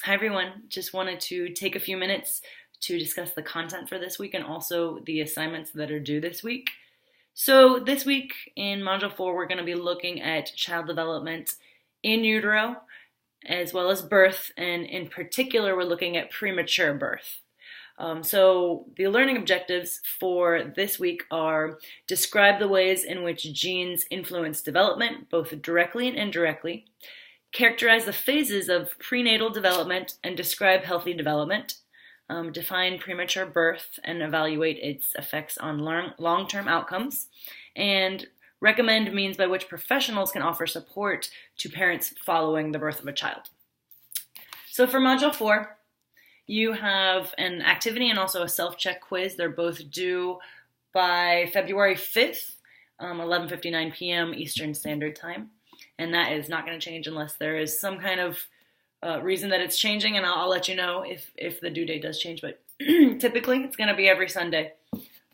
Hi everyone, just wanted to take a few minutes to discuss the content for this week and also the assignments that are due this week. So this week in Module 4, we're going to be looking at child development in utero as well as birth, and in particular we're looking at premature birth. So the learning objectives for this week are: describe the ways in which genes influence development, both directly and indirectly; characterize the phases of prenatal development and describe healthy development; define premature birth and evaluate its effects on long-term outcomes; and recommend means by which professionals can offer support to parents following the birth of a child. So for Module 4, you have an activity and also a self-check quiz. They're both due by February 5th, 11:59 p.m. Eastern Standard Time. And that is not going to change unless there is some kind of reason that it's changing, and I'll let you know if the due date does change. But typically, it's going to be every Sunday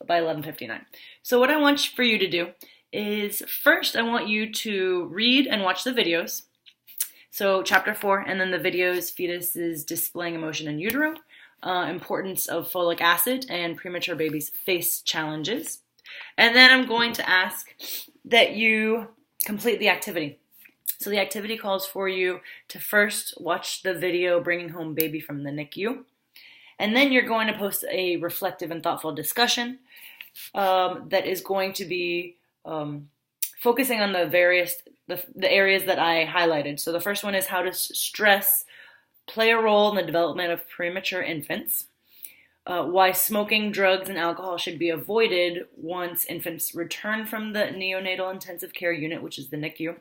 by 11:59. So what I want for you to do is, first, I want you to read and watch the videos. So Chapter 4, and then the videos: fetuses displaying emotion in utero, importance of folic acid, and premature babies face challenges. And then I'm going to ask that you complete the activity. So the activity calls for you to first watch the video Bringing Home Baby from the NICU, and then you're going to post a reflective and thoughtful discussion that is going to be focusing on the areas that I highlighted. So the first one is how does stress play a role in the development of premature infants, why smoking, drugs, and alcohol should be avoided once infants return from the neonatal intensive care unit, which is the NICU,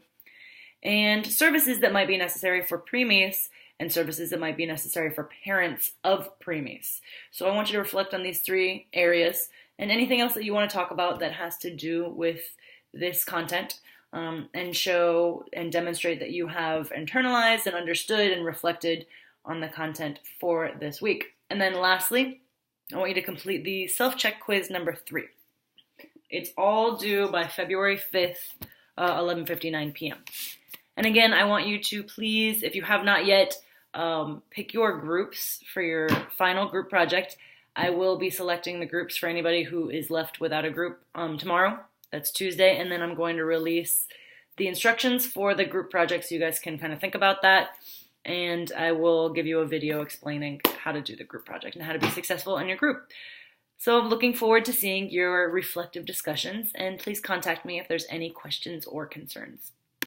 and services that might be necessary for preemies and services that might be necessary for parents of preemies. So I want you to reflect on these three areas and anything else that you want to talk about that has to do with this content, and show and demonstrate that you have internalized and understood and reflected on the content for this week. And then lastly, I want you to complete the self-check quiz number 3. It's all due by February 5th, 11:59 p.m. And again, I want you to please, if you have not yet, pick your groups for your final group project. I will be selecting the groups for anybody who is left without a group tomorrow. That's Tuesday, and then I'm going to release the instructions for the group project so you guys can kind of think about that. And I will give you a video explaining how to do the group project and how to be successful in your group. So I'm looking forward to seeing your reflective discussions, and please contact me if there's any questions or concerns.